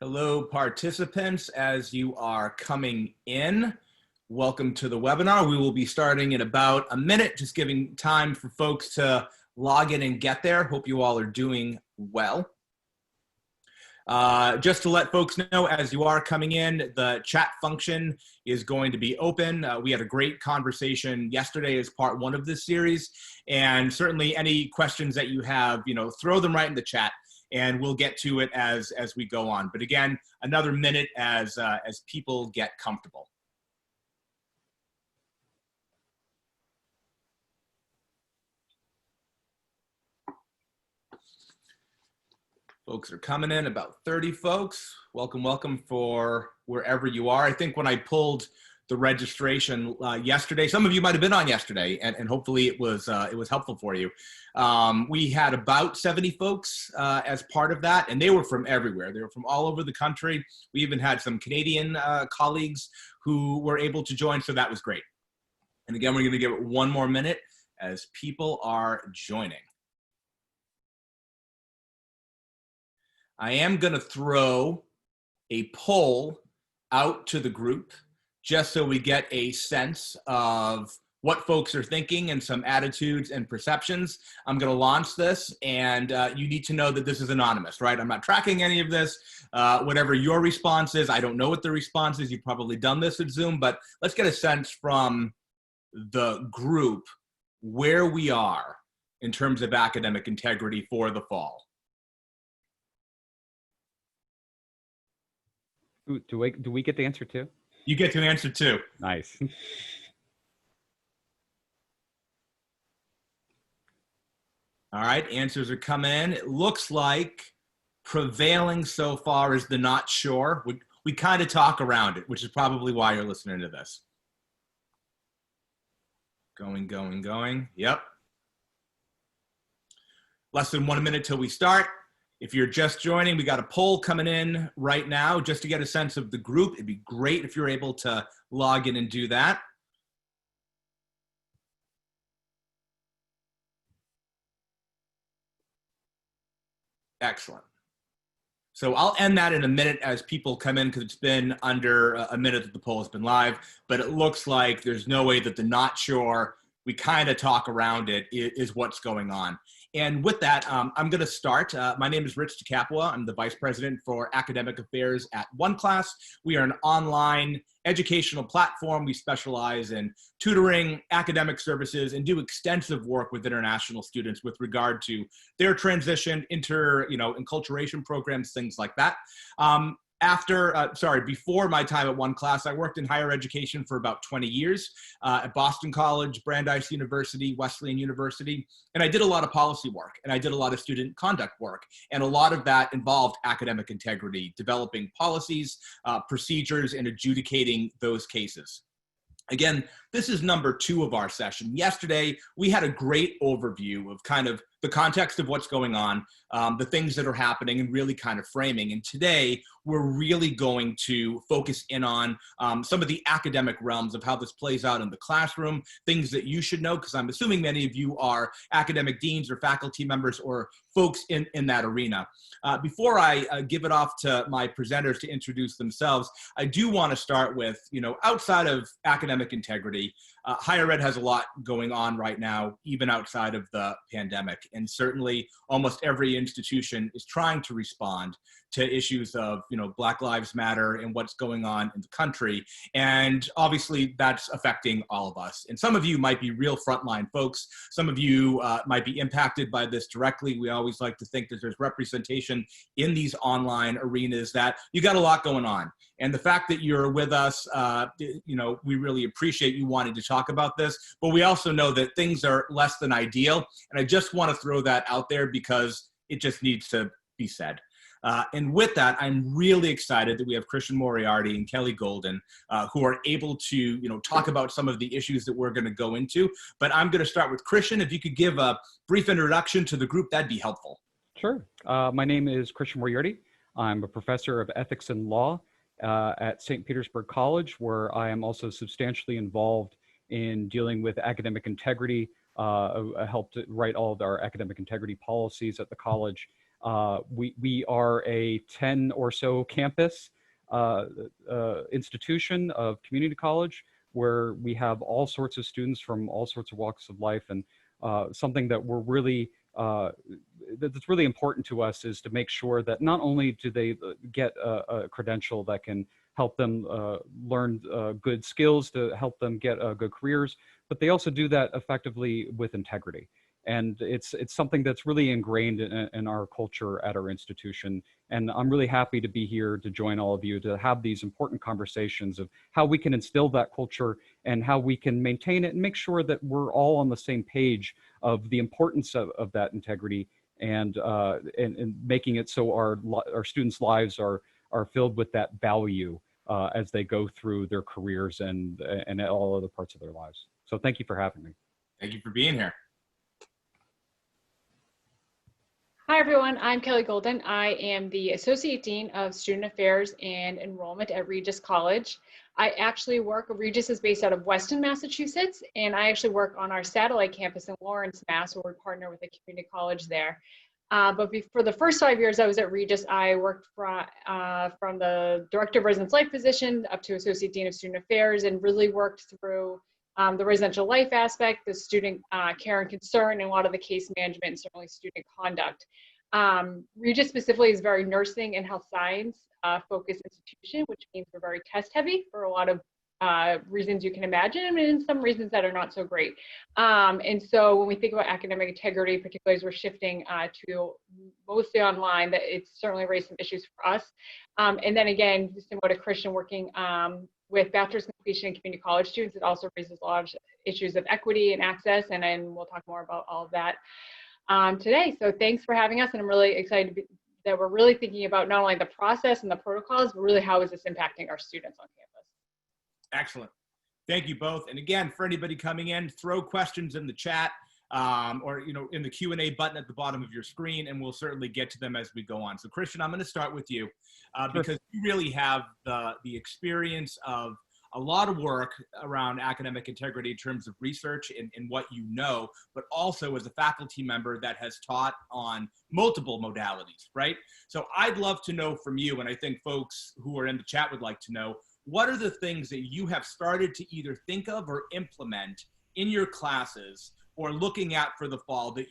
Hello, participants. As you are coming in, welcome to the webinar. We will be starting in about a minute, just giving time for folks to log in and get there. Hope you all are doing well. Just to let folks know, as you are coming in, the chat function is going to be open. We had a great conversation yesterday as part one of this series, and certainly any questions that you have, throw them right in the chat, and we'll get to it as we go on. But again, another minute as people get comfortable. Folks are coming in, about 30 folks. Welcome, welcome for wherever you are. I think when I pulled the registration yesterday, some of you might have been on yesterday, and hopefully it was helpful for you. We had about 70 folks as part of that, and they were from everywhere. They were from all over the country. We even had some Canadian colleagues who were able to join, so that was great. And again, we're going to give it one more minute as people are joining. I am going to throw a poll out to the group just so we get a sense of what folks are thinking and some attitudes and perceptions. I'm going to launch this, and you need to know that this is anonymous, right? I'm not tracking any of this. Whatever your response is, I don't know what the response is. You've probably done this at Zoom, but let's get a sense from the group where we are in terms of academic integrity for the fall. Do we get the answer too? You get to answer too. Nice. All right, answers are coming in. It looks like prevailing so far is the not sure. We kind of talk around it, which is probably why you're listening to this. Going. Yep. Less than 1 minute till we start. If you're just joining, we got a poll coming in right now just to get a sense of the group. It'd be great if you're able to log in and do that. Excellent. So I'll end that in a minute as people come in, because it's been under a minute that the poll has been live, but it looks like there's no way that the not sure, we kind of talk around it, is what's going on. And with that, I'm going to start. My name is Regis DeCapua. I'm the Vice President for Academic Affairs at OneClass. We are an online educational platform. We specialize in tutoring, academic services, and do extensive work with international students with regard to their transition, enculturation programs, things like that. Before my time at OneClass, I worked in higher education for about 20 years at Boston College, Brandeis University, Wesleyan University, and I did a lot of policy work, and I did a lot of student conduct work, and a lot of that involved academic integrity, developing policies, procedures, and adjudicating those cases. Again, this is number 2 of our session. Yesterday, we had a great overview of kind of the context of what's going on, the things that are happening, and really kind of framing. And today, we're really going to focus in on some of the academic realms of how this plays out in the classroom, things that you should know, because I'm assuming many of you are academic deans or faculty members or folks in that arena. Before I give it off to my presenters to introduce themselves, I do want to start with, outside of academic integrity, higher ed has a lot going on right now, even outside of the pandemic. And certainly almost every institution is trying to respond to issues of, Black Lives Matter and what's going on in the country. And obviously that's affecting all of us. And some of you might be real frontline folks. Some of you might be impacted by this directly. We always like to think that there's representation in these online arenas, that you got a lot going on. And the fact that you're with us, we really appreciate you wanting to talk about this, but we also know that things are less than ideal. And I just want to throw that out there because it just needs to be said. And with that, I'm really excited that we have Christian Moriarty and Kelly Golden, who are able to, talk about some of the issues that we're going to go into. But I'm going to start with Christian. If you could give a brief introduction to the group, that'd be helpful. Sure. My name is Christian Moriarty. I'm a professor of ethics and law at St. Petersburg College, where I am also substantially involved in dealing with academic integrity. I helped write all of our academic integrity policies at the college. We are a 10 or so campus institution of community college where we have all sorts of students from all sorts of walks of life, and something that we're really that's really important to us is to make sure that not only do they get a credential that can help them learn good skills to help them get good careers, but they also do that effectively with integrity. And it's something that's really ingrained in our culture at our institution. And I'm really happy to be here to join all of you to have these important conversations of how we can instill that culture and how we can maintain it and make sure that we're all on the same page of the importance of that integrity and making it so our students' lives are filled with that value as they go through their careers and all other parts of their lives. So thank you for having me. Thank you for being here. Hi, everyone. I'm Kelly Golden. I am the Associate Dean of Student Affairs and Enrollment at Regis College. I actually work, Regis is based out of Weston, Massachusetts, and I actually work on our satellite campus in Lawrence, Mass, where we partner with a community college there. But for the first 5 years I was at Regis, I worked from the Director of Residence Life position up to Associate Dean of Student Affairs and really worked through the residential life aspect, the student care and concern, and a lot of the case management and certainly student conduct. Regis specifically is very nursing and health science focused institution, which means we're very test heavy for a lot of reasons you can imagine, and some reasons that are not so great. And so when we think about academic integrity, particularly as we're shifting to mostly online, that it's certainly raised some issues for us. And then again, similar to Christian, working with bachelor's completion and community college students, it also raises a lot of issues of equity and access, and then we'll talk more about all of that today. So thanks for having us, and I'm really excited that we're really thinking about not only the process and the protocols, but really how is this impacting our students on campus. Excellent. Thank you both. And again, for anybody coming in, throw questions in the chat or in the Q&A button at the bottom of your screen, and we'll certainly get to them as we go on. So Christian, I'm going to start with you because you really have the experience of a lot of work around academic integrity in terms of research and what you know, but also as a faculty member that has taught on multiple modalities, right? So I'd love to know from you, and I think folks who are in the chat would like to know, what are the things that you have started to either think of or implement in your classes or looking at for the fall that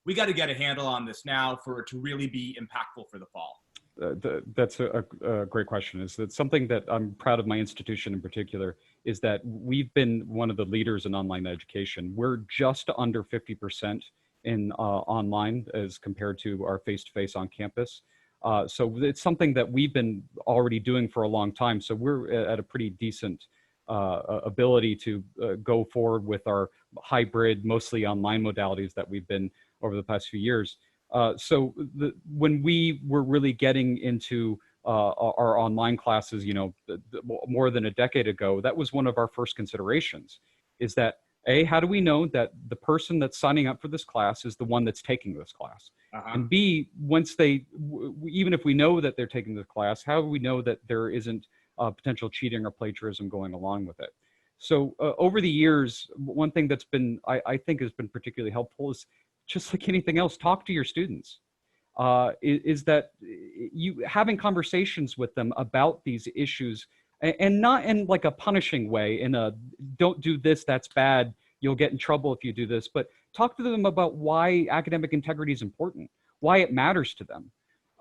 we got to get a handle on this now for it to really be impactful for the fall? That's a great question. Is that something that I'm proud of my institution in particular, is that we've been one of the leaders in online education. We're just under 50% in online as compared to our face-to-face on campus. So it's something that we've been already doing for a long time. So we're at a pretty decent ability to go forward with our hybrid, mostly online modalities that we've been over the past few years. So when we were really getting into our online classes, more than a decade ago, that was one of our first considerations, is that A, how do we know that the person that's signing up for this class is the one that's taking this class? And B, once even if we know that they're taking the class, how do we know that there isn't potential cheating or plagiarism going along with it? So over the years, one thing that's been, I think has been particularly helpful is, just like anything else, talk to your students. Is that you having conversations with them about these issues, and not in like a punishing way, in a don't do this, that's bad, you'll get in trouble if you do this, but talk to them about why academic integrity is important, why it matters to them,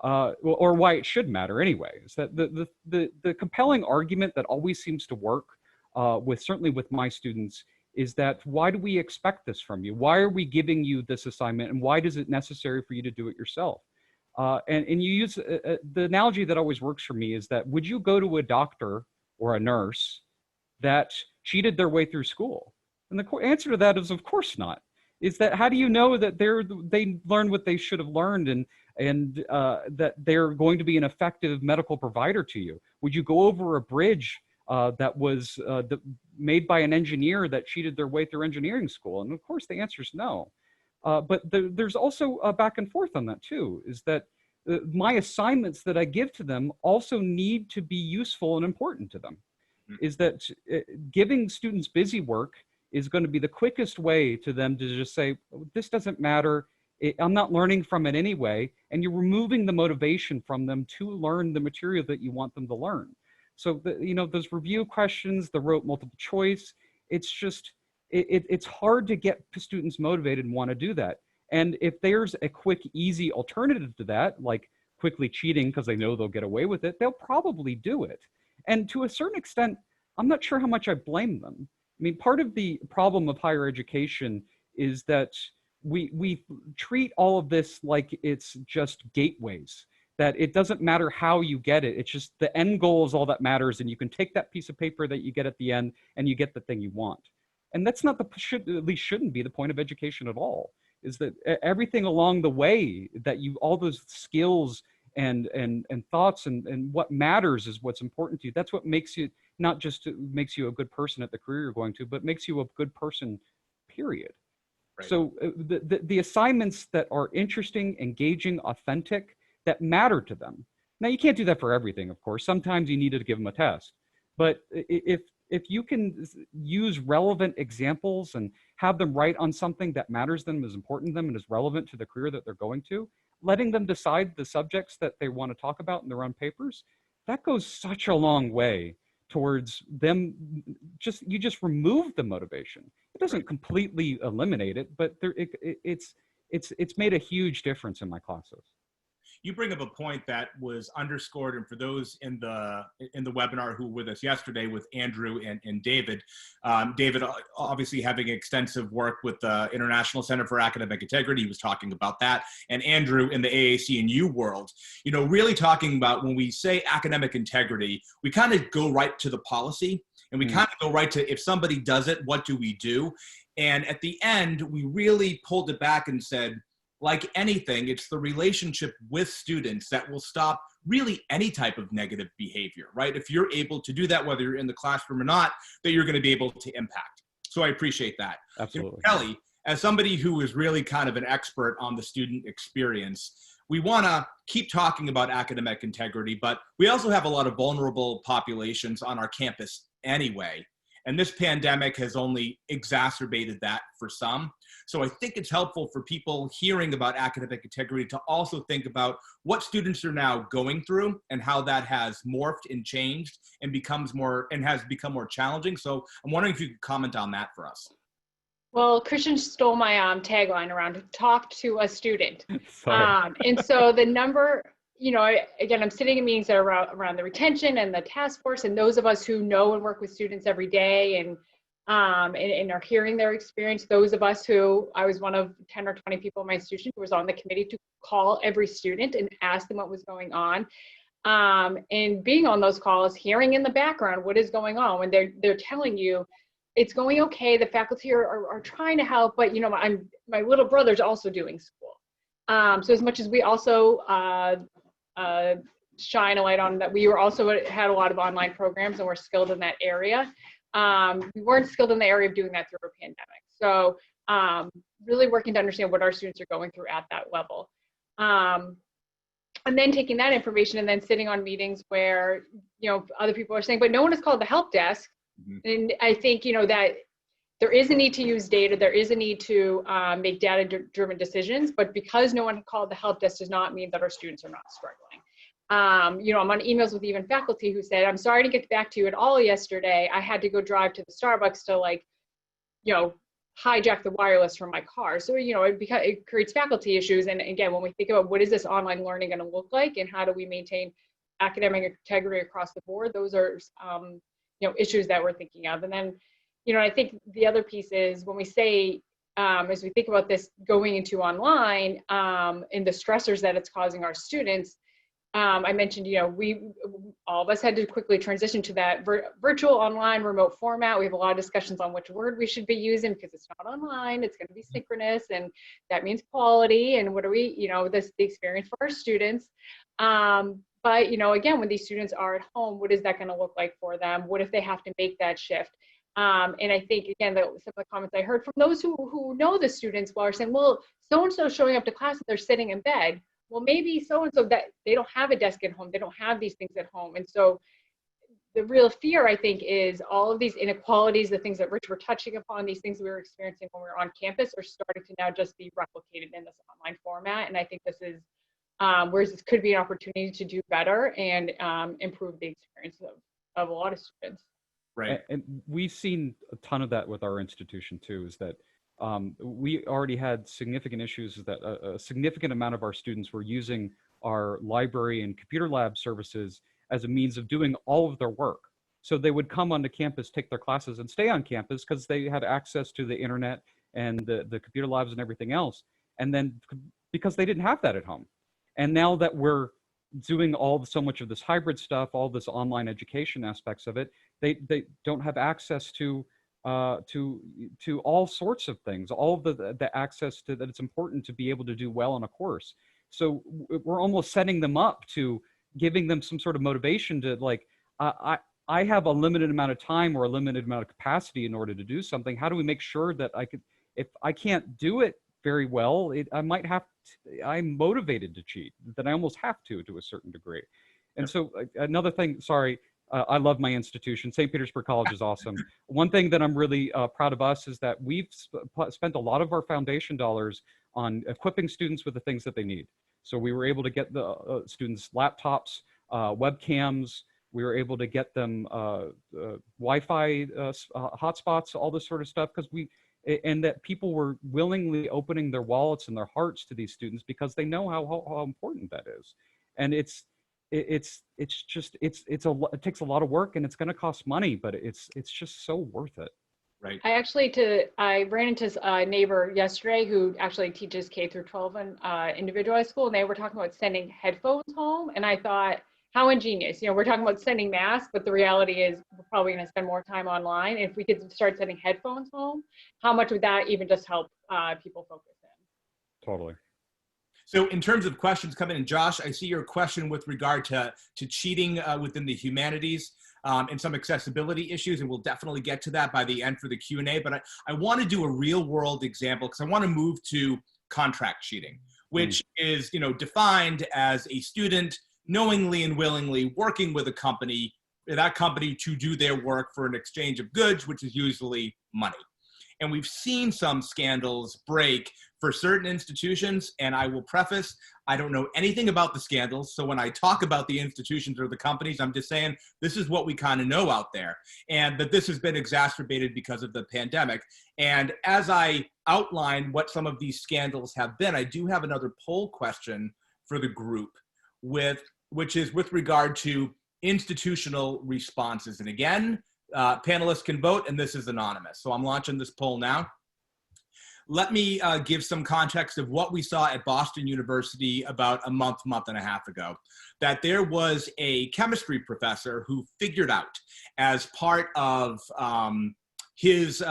or why it should matter anyway. Is that the compelling argument that always seems to work certainly with my students is that, why do we expect this from you? Why are we giving you this assignment, and why is it necessary for you to do it yourself? And you use the analogy that always works for me is that, would you go to a doctor or a nurse that cheated their way through school? And the answer to that is, of course not. Is that, how do you know that they learned what they should have learned, and that they're going to be an effective medical provider to you? Would you go over a bridge that was made by an engineer that cheated their way through engineering school? And of course the answer is no. But there's also a back and forth on that too, is that my assignments that I give to them also need to be useful and important to them. Is that giving students busy work is going to be the quickest way to them to just say, this doesn't matter, I'm not learning from it anyway. And you're removing the motivation from them to learn the material that you want them to learn. So, those review questions, the rote multiple choice, it's just, it's hard to get students motivated and want to do that. And if there's a quick, easy alternative to that, like quickly cheating because they know they'll get away with it, they'll probably do it. And to a certain extent, I'm not sure how much I blame them. I mean, part of the problem of higher education is that we treat all of this like it's just gateways, that it doesn't matter how you get it. It's just the end goal is all that matters. And you can take that piece of paper that you get at the end and you get the thing you want. And that's not at least shouldn't be the point of education at all, is that everything along the way that all those skills and thoughts and what matters is what's important to you. That's what makes you, not just makes you a good person at the career you're going to, but makes you a good person, period. Right. So the assignments that are interesting, engaging, authentic, that matter to them. Now, you can't do that for everything, of course. Sometimes you need to give them a test. But if you can use relevant examples and have them write on something that matters to them, is important to them, and is relevant to the career that they're going to, letting them decide the subjects that they want to talk about in their own papers, that goes such a long way towards them. You just remove the motivation. It doesn't completely eliminate it, but it's made a huge difference in my classes. You bring up a point that was underscored, and for those in the webinar who were with us yesterday with Andrew and David, David obviously having extensive work with the International Center for Academic Integrity, he was talking about that, and Andrew in the AAC and U world, really talking about when we say academic integrity, we kind of go right to the policy, and we kind of go right to, if somebody does it, what do we do? And at the end, we really pulled it back and said, like anything, it's the relationship with students that will stop really any type of negative behavior, right? If you're able to do that, whether you're in the classroom or not, that you're going to be able to impact. So I appreciate that. Absolutely. Kelly, as somebody who is really kind of an expert on the student experience, we want to keep talking about academic integrity, but we also have a lot of vulnerable populations on our campus anyway. And this pandemic has only exacerbated that for some. So I think it's helpful for people hearing about academic integrity to also think about what students are now going through and how that has morphed and changed and has become more challenging. So I'm wondering if you could comment on that for us. Well, Christian stole my tagline around to talk to a student. And so the number, again, I'm sitting in meetings that are around the retention and the task force, and those of us who know and work with students every day and are hearing their experience. Those of us who, I was one of 10 or 20 people in my institution who was on the committee to call every student and ask them what was going on. And being on those calls, hearing in the background what is going on when they're telling you it's going okay, the faculty are trying to help, but my little brother's also doing school. So as much as we also shine a light on that, we had a lot of online programs and we're skilled in that area. We weren't skilled in the area of doing that through a pandemic. So really working to understand what our students are going through at that level. And then taking that information and then sitting on meetings where, other people are saying, but no one has called the help desk. Mm-hmm. And I think, that there is a need to use data. There is a need to make data-driven decisions, but because no one called the help desk does not mean that our students are not struggling. I'm on emails with even faculty who said, I'm sorry to get back to you at all yesterday. I had to go drive to the Starbucks to hijack the wireless from my car. So, it creates faculty issues. And again, when we think about what is this online learning going to look like and how do we maintain academic integrity across the board, those are, issues that we're thinking of. And then, I think the other piece is when we say, as we think about this going into online and the stressors that it's causing our students, I mentioned, all of us had to quickly transition to that virtual online remote format. We have a lot of discussions on which word we should be using because it's not online, it's going to be synchronous, and that means quality. And what are we, the experience for our students. But, again, when these students are at home, what is that going to look like for them? What if they have to make that shift? And I think, again, some of the comments I heard from those who know the students well are saying, well, so-and-so showing up to class and they're sitting in bed. Well, maybe so-and-so that they don't have a desk at home. They don't have these things at home. And so the real fear, I think, is all of these inequalities, the things that Rich were touching upon, these things we were experiencing when we were on campus are starting to now just be replicated in this online format. And I think this is whereas this could be an opportunity to do better and improve the experience of a lot of students. Right. And we've seen a ton of that with our institution too, is that we already had significant issues that a significant amount of our students were using our library and computer lab services as a means of doing all of their work. So they would come onto campus, take their classes, and stay on campus because they had access to the internet and the computer labs and everything else. And then because they didn't have that at home. And now that we're doing so much of this hybrid stuff, all this online education aspects of it, they don't have access to all sorts of things, all of the access to that it's important to be able to do well in a course. So we're almost setting them up to giving them some sort of motivation to like, I have a limited amount of time or a limited amount of capacity in order to do something. How do we make sure that if I can't do it very well, I'm motivated to cheat, that I almost have to a certain degree. And so another thing, sorry, I love my institution. St. Petersburg College is awesome. One thing that I'm really proud of us is that we've spent a lot of our foundation dollars on equipping students with the things that they need. So we were able to get the students laptops, webcams. We were able to get them Wi-Fi hotspots, all this sort of stuff, and that people were willingly opening their wallets and their hearts to these students because they know how important that is. And it takes a lot of work and it's going to cost money, but it's just so worth it. Right. I ran into a neighbor yesterday who actually teaches K through 12 in individualized school, and they were talking about sending headphones home. And I thought, how ingenious. We're talking about sending masks, but the reality is we're probably going to spend more time online. If we could start sending headphones home, how much would that even just help people focus in? Totally. So in terms of questions coming in, Josh, I see your question with regard to cheating within the humanities and some accessibility issues, and we'll definitely get to that by the end for the Q&A. But I want to do a real world example because I want to move to contract cheating, which is defined as a student knowingly and willingly working with a company, that company to do their work for an exchange of goods, which is usually money. And we've seen some scandals break for certain institutions, and I will preface, I don't know anything about the scandals, so when I talk about the institutions or the companies, I'm just saying this is what we kind of know out there, and that this has been exacerbated because of the pandemic. And as I outline what some of these scandals have been, I do have another poll question for the group, which is with regard to institutional responses. And again, panelists can vote, and this is anonymous. So I'm launching this poll now. Let me give some context of what we saw at Boston University about a month and a half ago, that there was a chemistry professor who figured out as part of his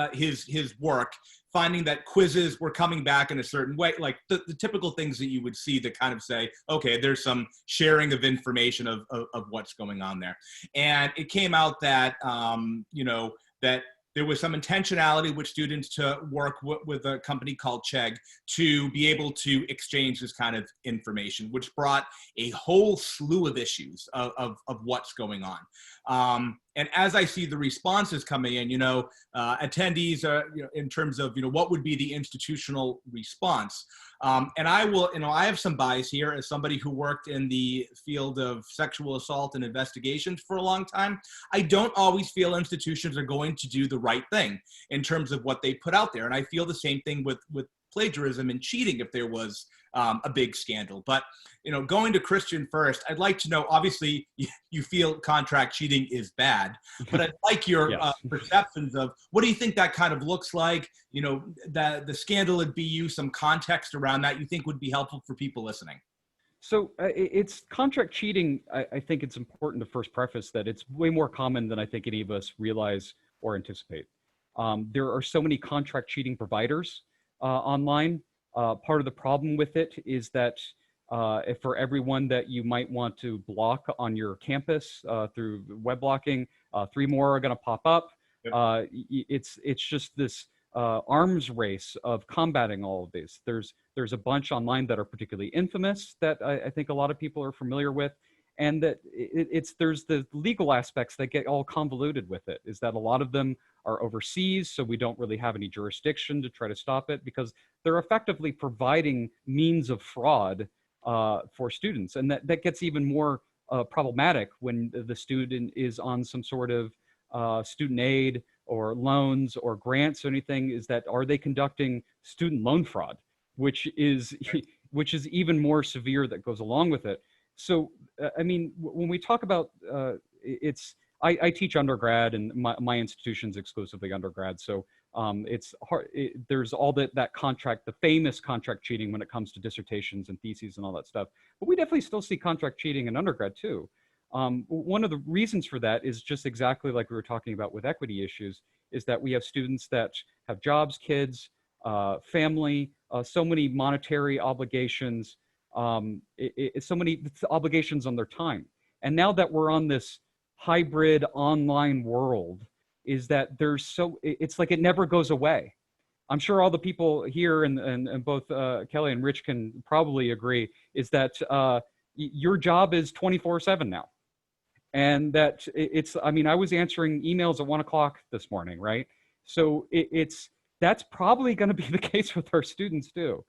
work, finding that quizzes were coming back in a certain way, like the typical things that you would see that kind of say, okay, there's some sharing of information of what's going on there. And it came out that, that there was some intentionality with students to work with a company called Chegg to be able to exchange this kind of information, which brought a whole slew of issues of what's going on. And as I see the responses coming in, attendees in terms of, what would be the institutional response. And I will, I have some bias here as somebody who worked in the field of sexual assault and investigations for a long time. I don't always feel institutions are going to do the right thing in terms of what they put out there. And I feel the same thing with plagiarism and cheating if there was a big scandal. But, going to Christian first, I'd like to know, obviously you feel contract cheating is bad, but I'd like your perceptions of what do you think that kind of looks like? The scandal at BU, some context around that you think would be helpful for people listening. So it's contract cheating. I think it's important to first preface that it's way more common than I think any of us realize or anticipate. There are so many contract cheating providers online. Part of the problem with it is that if for everyone that you might want to block on your campus through web blocking, 3 more are going to pop up. Yep. It's just this arms race of combating all of these. There's a bunch online that are particularly infamous that I think a lot of people are familiar with, And that there's the legal aspects that get all convoluted with it, is that a lot of them are overseas, so we don't really have any jurisdiction to try to stop it, because they're effectively providing means of fraud for students. And that gets even more problematic when the student is on some sort of student aid or loans or grants or anything, is that, are they conducting student loan fraud, which is even more severe, that goes along with it. So, I mean, when we talk about I teach undergrad, and my institution's exclusively undergrad. So it's hard. There's all that contract, the famous contract cheating when it comes to dissertations and theses and all that stuff. But we definitely still see contract cheating in undergrad too. One of the reasons for that is just exactly like we were talking about with equity issues, is that we have students that have jobs, kids, family, so many monetary obligations, so many obligations on their time. And now that we're on this hybrid online world, is that it's like it never goes away. I'm sure all the people here and both Kelly and Rich can probably agree, is that your job is 24/7 now. And that I mean, I was answering emails at 1 o'clock this morning, right? So that's probably going to be the case with our students too.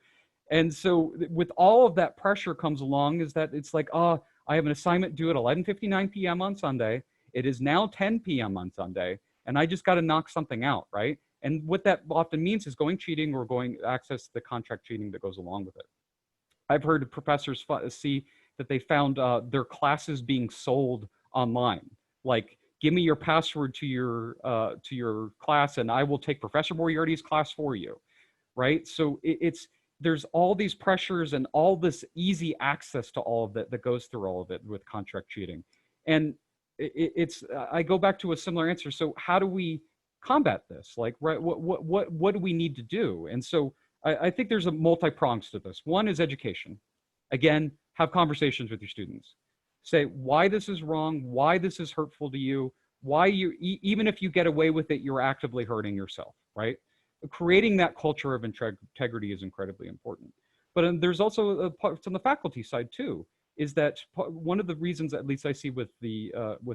And so with all of that pressure comes along, is that it's like, I have an assignment due at 11:59 p.m. on Sunday. It is now 10 p.m. on Sunday, and I just got to knock something out, right? And what that often means is going cheating, or going access to the contract cheating that goes along with it. I've heard professors see that they found their classes being sold online. Like, give me your password to your class, and I will take Professor Moriarty's class for you, right? So there's all these pressures and all this easy access to all of that goes through all of it with contract cheating. And I go back to a similar answer. So how do we combat this? Like, right, what do we need to do? And so I think there's a multi-prongs to this. One is education. Again, have conversations with your students. Say why this is wrong, why this is hurtful to you, why even if you get away with it, you're actively hurting yourself, right? Creating that culture of integrity is incredibly important. But there's also parts on the faculty side too, is that one of the reasons, at least I see with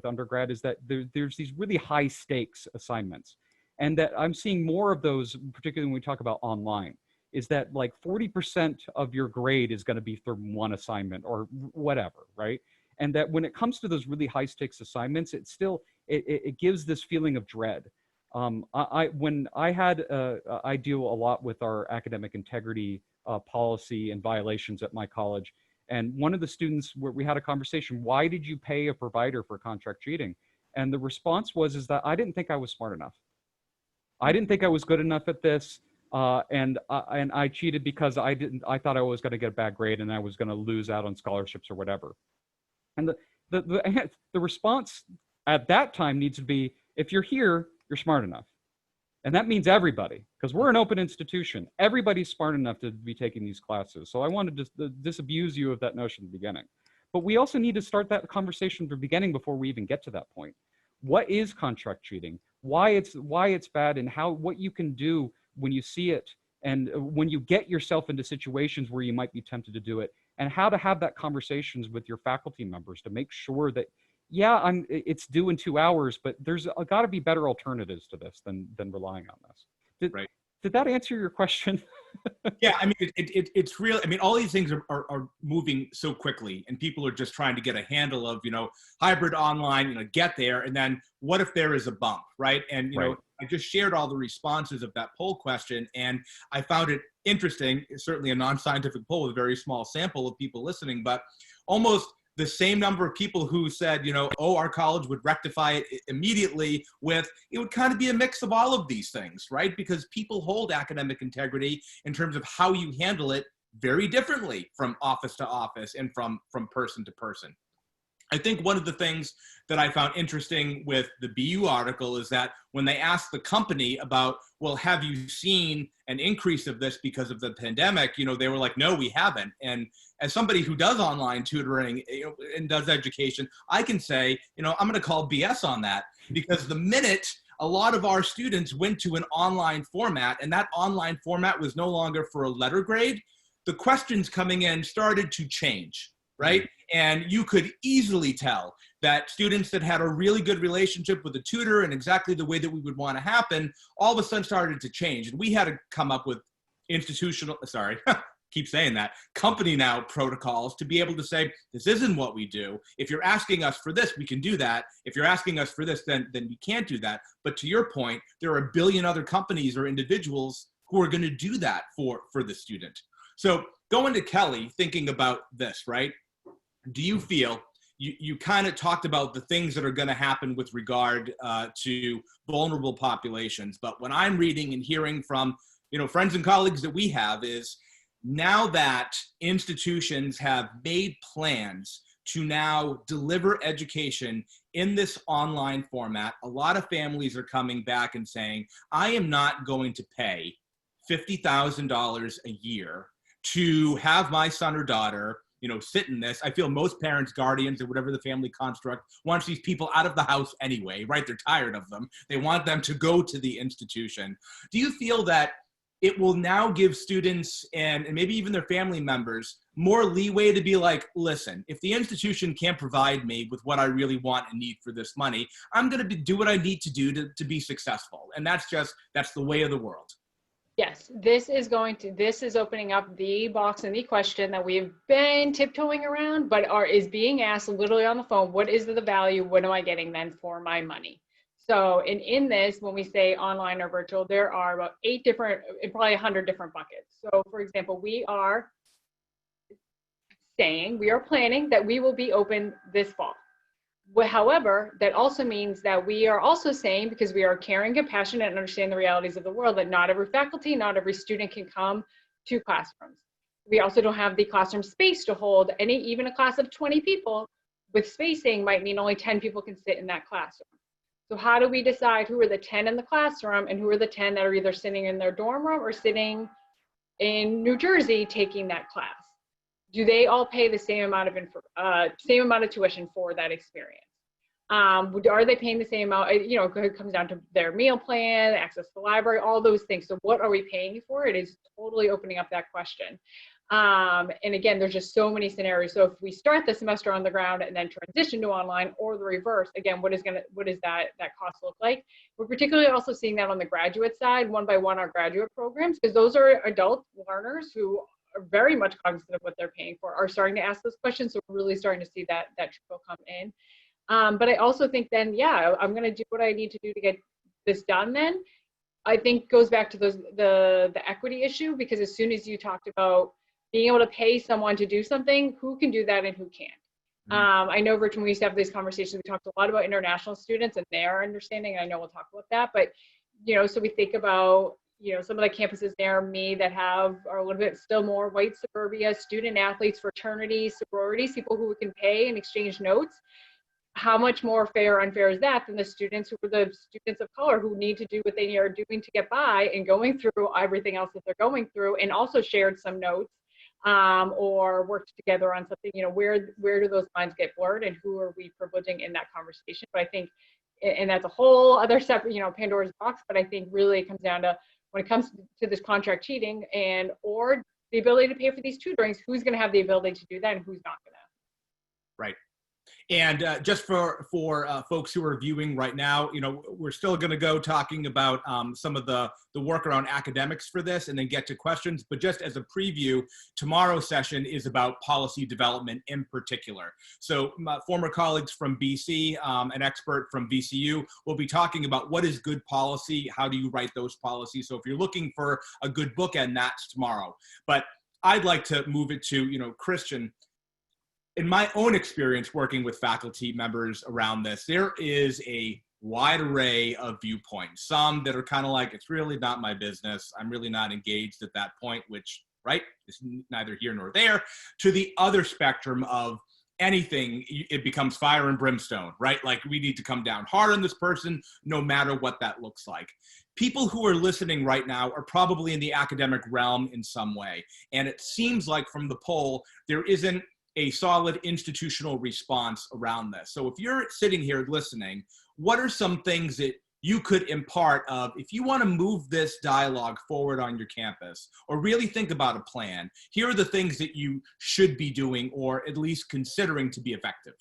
undergrad, is that there's these really high stakes assignments. And that I'm seeing more of those, particularly when we talk about online, is that like 40% of your grade is going to be through one assignment or whatever, right? And that when it comes to those really high stakes assignments, it gives this feeling of dread. I deal a lot with our academic integrity policy and violations at my college. And one of the students, where we had a conversation, why did you pay a provider for contract cheating? And the response is that I didn't think I was smart enough. I didn't think I was good enough at this. And I cheated because I thought I was going to get a bad grade and I was going to lose out on scholarships or whatever. And the response at that time needs to be, if you're here, you're smart enough. And that means everybody, because we're an open institution. Everybody's smart enough to be taking these classes. So I wanted to disabuse you of that notion at the beginning. But we also need to start that conversation from the beginning before we even get to that point. What is contract cheating? Why it's bad, and what you can do when you see it, and when you get yourself into situations where you might be tempted to do it, and how to have that conversations with your faculty members to make sure that, yeah, it's due in 2 hours, but there's got to be better alternatives to this than relying on this. Right. Did that answer your question? Yeah, I mean, it's real. I mean, all these things are moving so quickly, and people are just trying to get a handle of, hybrid online, get there. And then what if there is a bump, right? And, right. I just shared all the responses of that poll question, and I found it interesting. It's certainly a non-scientific poll with a very small sample of people listening, but almost the same number of people who said, our college would rectify it immediately, with, it would kind of be a mix of all of these things, right? Because people hold academic integrity in terms of how you handle it very differently from office to office and from person to person. I think one of the things that I found interesting with the BU article is that when they asked the company about, well, have you seen an increase of this because of the pandemic? They were like, no, we haven't. And as somebody who does online tutoring and does education, I can say, I'm going to call BS on that, because the minute a lot of our students went to an online format, and that online format was no longer for a letter grade, the questions coming in started to change. right? And you could easily tell that students that had a really good relationship with the tutor and exactly the way that we would want to happen, all of a sudden started to change. And we had to come up with keep saying that, company now protocols to be able to say, this isn't what we do. If you're asking us for this, we can do that. If you're asking us for this, then we can't do that. But to your point, there are a billion other companies or individuals who are going to do that for the student. So going to Kelly, thinking about this, right? Do you feel, you kind of talked about the things that are going to happen with regard to vulnerable populations, but when I'm reading and hearing from, friends and colleagues that we have is, now that institutions have made plans to now deliver education in this online format, a lot of families are coming back and saying, I am not going to pay $50,000 a year to have my son or daughter, sit in this. I feel most parents, guardians, or whatever the family construct, wants these people out of the house anyway, right? They're tired of them. They want them to go to the institution. Do you feel that it will now give students and maybe even their family members more leeway to be like, listen, if the institution can't provide me with what I really want and need for this money, I'm going to do what I need to do to be successful. And that's the way of the world. Yes, this is opening up the box and the question that we've been tiptoeing around, but is being asked literally on the phone, what is the value? What am I getting then for my money? So in this, when we say online or virtual, there are about 8 different, and probably 100 different buckets. So for example, we are planning that we will be open this fall. However, that also means that we are also saying, because we are caring, compassionate, and understand the realities of the world, that not every faculty, not every student can come to classrooms. We also don't have the classroom space to hold even a class of 20 people with spacing might mean only 10 people can sit in that classroom. So how do we decide who are the 10 in the classroom and who are the 10 that are either sitting in their dorm room or sitting in New Jersey taking that class? Do they all pay the same amount of tuition for that experience? Are they paying the same amount? It comes down to their meal plan, access to the library, all those things. So what are we paying for? It is totally opening up that question. And again, there's just so many scenarios. So if we start the semester on the ground and then transition to online, or the reverse, again, what does that cost look like? We're particularly also seeing that on the graduate side, one by one, our graduate programs, because those are adult learners who are very much cognizant of what they're paying for, are starting to ask those questions. So we're really starting to see that trickle come in. But I also think then, I'm going to do what I need to do to get this done then. I think goes back to the equity issue, because as soon as you talked about being able to pay someone to do something, who can do that and who can't. I know, Rich, when we used to have these conversations, we talked a lot about international students and their understanding, and I know we'll talk about that, but, so we think about, some of the campuses near me that are a little bit still more white suburbia, student athletes, fraternities, sororities, people who can pay and exchange notes. How much more fair or unfair is that than the students who are the students of color who need to do what they are doing to get by and going through everything else that they're going through, and also shared some notes or worked together on something, where do those lines get blurred and who are we privileging in that conversation? But I think, and that's a whole other separate, Pandora's box, but I think really it comes down to, when it comes to this contract cheating or the ability to pay for these tutorings, who's going to have the ability to do that and who's not going to? Right. And just for folks who are viewing right now, we're still going to go talking about some of the work around academics for this and then get to questions. But just as a preview, tomorrow's session is about policy development in particular. So my former colleagues from BC, an expert from VCU, will be talking about what is good policy, how do you write those policies. So if you're looking for a good bookend, that's tomorrow. But I'd like to move it to, Christian. In my own experience working with faculty members around this, there is a wide array of viewpoints. Some that are kind of like, it's really not my business. I'm really not engaged at that point, which, right, is neither here nor there, to the other spectrum of anything, it becomes fire and brimstone, right? Like, we need to come down hard on this person, no matter what that looks like. People who are listening right now are probably in the academic realm in some way. And it seems like from the poll, there isn't a solid institutional response around this. So if you're sitting here listening, what are some things that you could impart of, if you want to move this dialogue forward on your campus or really think about a plan, here are the things that you should be doing or at least considering to be effective?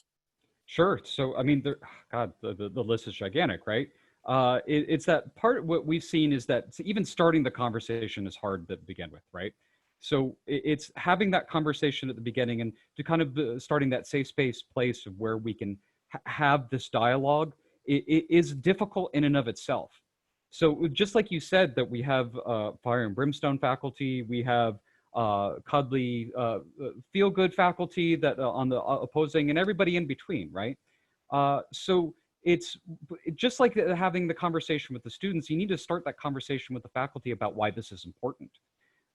Sure. So, I mean, God, the list is gigantic, right? It's that part, what we've seen is that even starting the conversation is hard to begin with, right? So it's having that conversation at the beginning and to kind of starting that safe space place of where we can have this dialogue. It is difficult in and of itself. So just like you said, that we have fire and brimstone faculty, we have cuddly, feel-good faculty that on the opposing, and everybody in between, right? So it's just like having the conversation with the students. You need to start that conversation with the faculty about why this is important.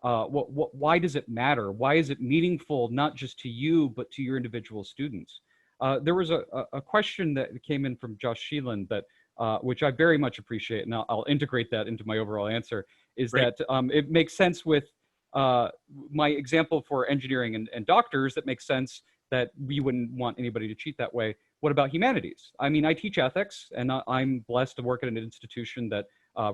Why does it matter? Why is it meaningful, not just to you, but to your individual students? There was a question that came in from Josh Sheelan that, which I very much appreciate, and I'll integrate that into my overall answer, is Great. that it makes sense with my example for engineering and doctors, that makes sense that we wouldn't want anybody to cheat that way. What about humanities? I mean, I teach ethics, and I'm blessed to work at an institution that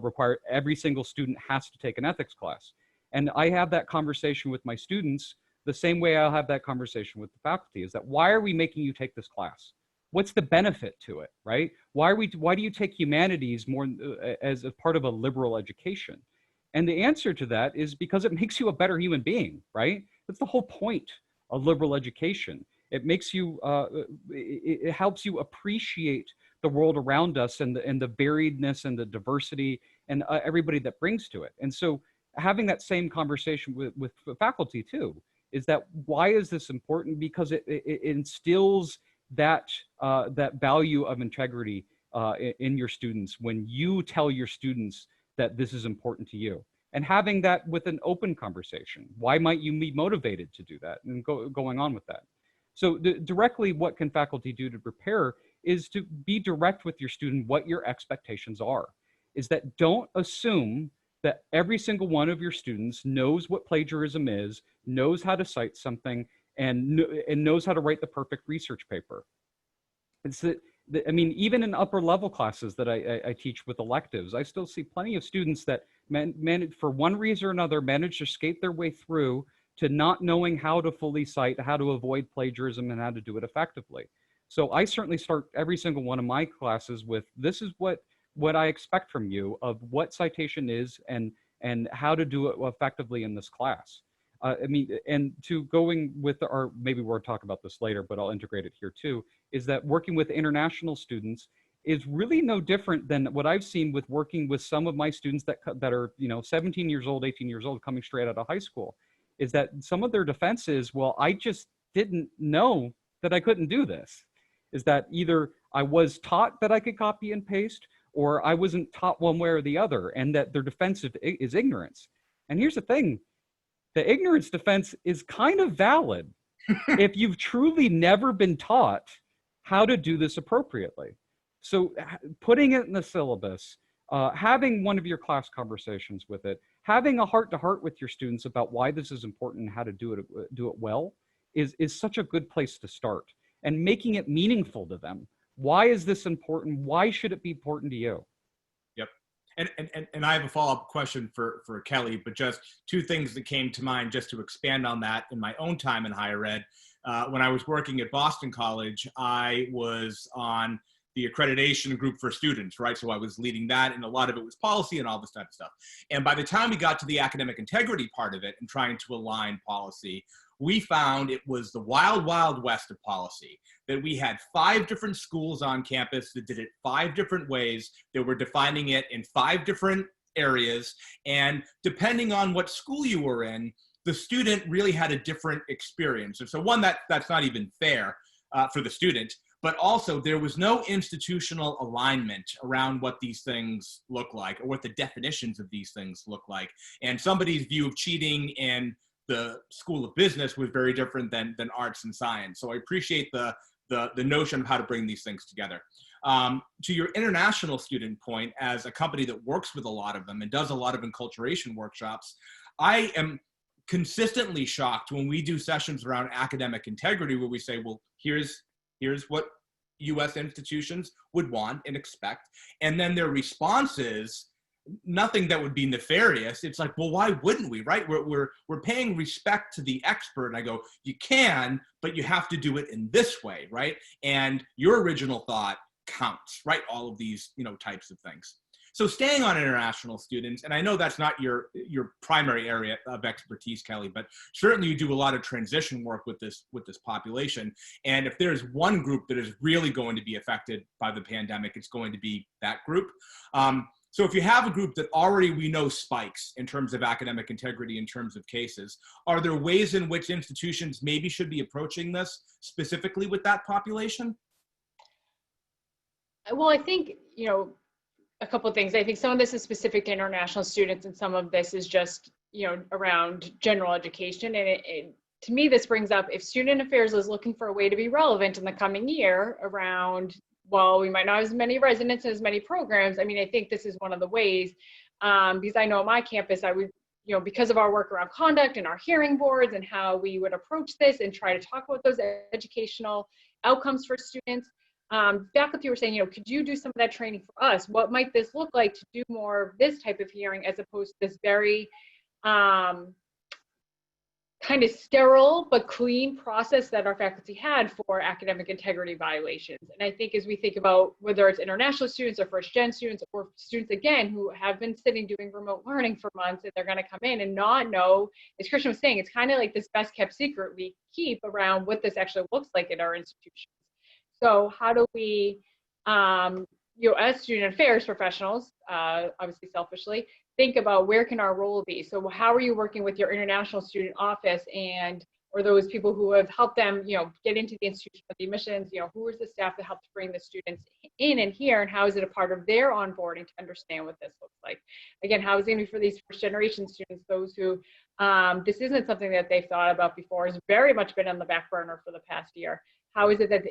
require every single student has to take an ethics class. And I have that conversation with my students the same way I'll have that conversation with the faculty, is that why are we making you take this class? What's the benefit to it, right? Why do you take humanities more as a part of a liberal education? And the answer to that is because it makes you a better human being, right? That's the whole point of liberal education. It makes you, it helps you appreciate the world around us and the variedness and the diversity and everybody that brings to it. And so having that same conversation with faculty too, is that why is this important? Because it instills that value of integrity in your students when you tell your students that this is important to you, and having that with an open conversation. Why might you be motivated to do that, and going on with that? So directly, what can faculty do to prepare is to be direct with your student what your expectations are. Is that don't assume that every single one of your students knows what plagiarism is, knows how to cite something, and knows how to write the perfect research paper. It's that, I mean, even in upper level classes that I teach with electives, I still see plenty of students that manage, for one reason or another, manage to skate their way through to not knowing how to fully cite, how to avoid plagiarism, and how to do it effectively. So I certainly start every single one of my classes with, this is what I expect from you of what citation is and how to do it effectively in this class. I mean, and to going with our, maybe we'll talk about this later, but I'll integrate it here too, is that working with international students is really no different than what I've seen with working with some of my students that are, 17 years old, 18 years old, coming straight out of high school, is that some of their defense is, well, I just didn't know that I couldn't do this. Is that either I was taught that I could copy and paste, or I wasn't taught one way or the other, and that their defense is ignorance. And here's the thing, the ignorance defense is kind of valid if you've truly never been taught how to do this appropriately. So putting it in the syllabus, having one of your class conversations with it, having a heart-to-heart with your students about why this is important and how to do it well is such a good place to start, and making it meaningful to them. Why is this important? Why should it be important to you? Yep. And I have a follow-up question for Kelly, but just two things that came to mind just to expand on that in my own time in higher ed. When I was working at Boston College, I was on the accreditation group for students, right? So I was leading that, and a lot of it was policy and all this type of stuff. And by the time we got to the academic integrity part of it and trying to align policy, we found it was the wild, wild west of policy, that we had 5 different schools on campus that did it 5 different ways, that were defining it in 5 different areas. And depending on what school you were in, the student really had a different experience. And so one, that's not even fair for the student, but also there was no institutional alignment around what these things look like, or what the definitions of these things look like. And somebody's view of cheating in the School of Business was very different than arts and science. So I appreciate the notion of how to bring these things together. To your international student point, as a company that works with a lot of them and does a lot of enculturation workshops, I am consistently shocked when we do sessions around academic integrity where we say, well, here's what US institutions would want and expect. And then their response is nothing that would be nefarious. It's like, well, why wouldn't we, right? We're paying respect to the expert. And I go, you can, but you have to do it in this way, right? And your original thought counts, right? All of these, types of things. So staying on international students, and I know that's not your primary area of expertise, Kelly, but certainly you do a lot of transition work with this population. And if there's one group that is really going to be affected by the pandemic, it's going to be that group. So if you have a group that already we know spikes in terms of academic integrity, in terms of cases, are there ways in which institutions maybe should be approaching this specifically with that population? Well, I think, a couple of things. I think some of this is specific to international students, and some of this is just, around general education. And to me, this brings up, if student affairs is looking for a way to be relevant in the coming year around, well, we might not have as many residents and as many programs. I mean, I think this is one of the ways, because I know at my campus, I would, because of our work around conduct and our hearing boards and how we would approach this and try to talk about those educational outcomes for students. Faculty were saying, could you do some of that training for us? What might this look like to do more of this type of hearing as opposed to this very kind of sterile but clean process that our faculty had for academic integrity violations? And I think as we think about whether it's international students or first gen students or students, again, who have been sitting doing remote learning for months, and they're going to come in and not know, as Christian was saying, it's kind of like this best kept secret we keep around what this actually looks like in our institutions. So how do we, as student affairs professionals, obviously selfishly, think about where can our role be? So how are you working with your international student office or those people who have helped them, get into the institution of the admissions, who is the staff that helped bring the students in and here, and how is it a part of their onboarding to understand what this looks like? Again, how is it going to be for these first generation students, those who, this isn't something that they've thought about before, has very much been on the back burner for the past year. How is it that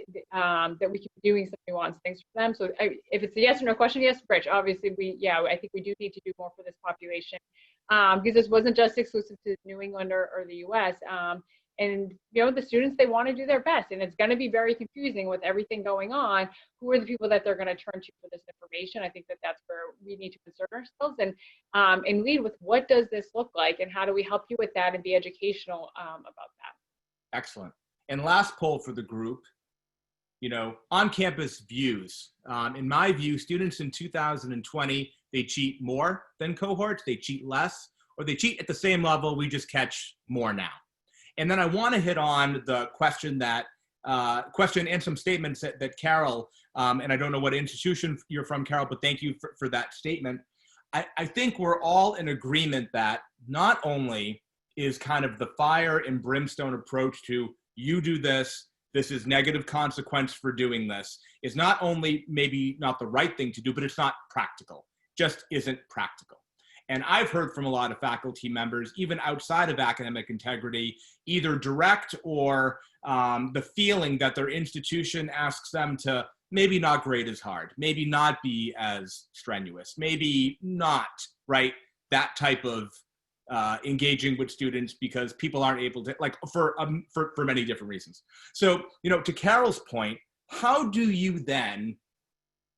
that we keep doing some nuanced things for them? So if it's a yes or no question, yes, Rich, obviously I think we do need to do more for this population, because this wasn't just exclusive to New England or the US. And the students, they want to do their best, and it's going to be very confusing with everything going on. Who are the people that they're going to turn to for this information? I think that's where we need to concern ourselves and lead with, what does this look like, and how do we help you with that and be educational about that? Excellent. And last poll for the group, on-campus views. In my view, students in 2020, they cheat more than cohorts, they cheat less, or they cheat at the same level, we just catch more now. And then I want to hit on the question and some statements that Carol, and I don't know what institution you're from, Carol, but thank you for that statement. I think we're all in agreement that not only is kind of the fire and brimstone approach to, you do this, this is negative consequence for doing this, is not only maybe not the right thing to do, but it's not practical, just isn't practical. And I've heard from a lot of faculty members, even outside of academic integrity, either direct or the feeling that their institution asks them to maybe not grade as hard, maybe not be as strenuous, maybe not, right, that type of engaging with students because people aren't able to, for many different reasons. So, to Carol's point, how do you then,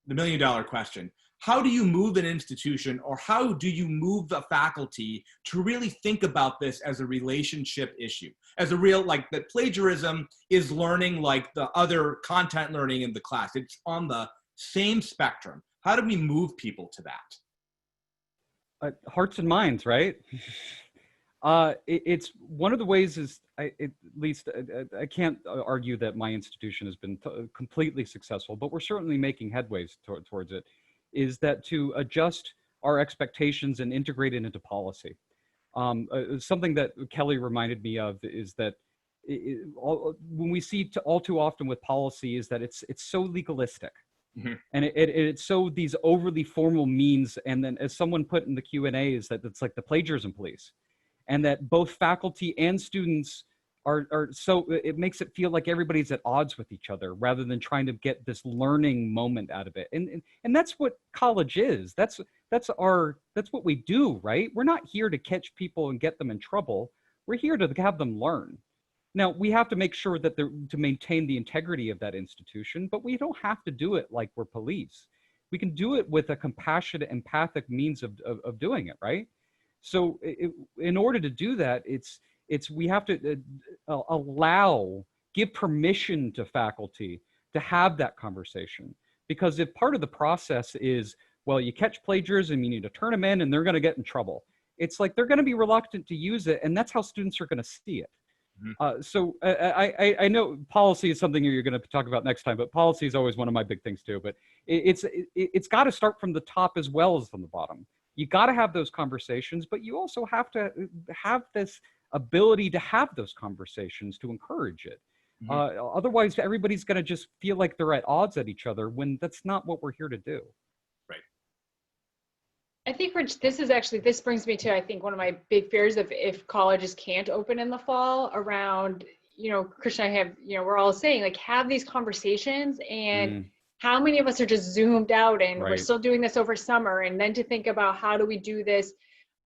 the $1 million question, how do you move an institution, or how do you move the faculty to really think about this as a relationship issue, as a real, that plagiarism is learning like the other content learning in the class? It's on the same spectrum. How do we move people to that? Hearts and minds, right? It's one of the ways is, I can't argue that my institution has been completely successful, but we're certainly making headways towards it, is that to adjust our expectations and integrate it into policy. Something that Kelly reminded me of is that when we see all too often with policy is that it's so legalistic. Mm-hmm. And it's so these overly formal means, and then as someone put in the Q&A, is that it's like the plagiarism police, and that both faculty and students are so, it makes it feel like everybody's at odds with each other rather than trying to get this learning moment out of it. And that's what college is. That's what we do, right? We're not here to catch people and get them in trouble. We're here to have them learn. Now, we have to make sure that to maintain the integrity of that institution, but we don't have to do it like we're police. We can do it with a compassionate, empathic means of doing it, right? So in order to do that, we have to give permission to faculty to have that conversation. Because if part of the process is, well, you catch plagiarism, you need to turn them in and they're going to get in trouble. It's like they're going to be reluctant to use it, and that's how students are going to see it. So I know policy is something you're going to talk about next time, but policy is always one of my big things too. But it's got to start from the top as well as from the bottom. You got to have those conversations, but you also have to have this ability to have those conversations to encourage it. Otherwise, everybody's going to just feel like they're at odds at each other when that's not what we're here to do. Right. I think, Rich, this brings me to, I think, one of my big fears of if colleges can't open in the fall around, Christian and I have, we're all saying, like, have these conversations, and how many of us are just zoomed out and we're still doing this over summer, and then to think about how do we do this.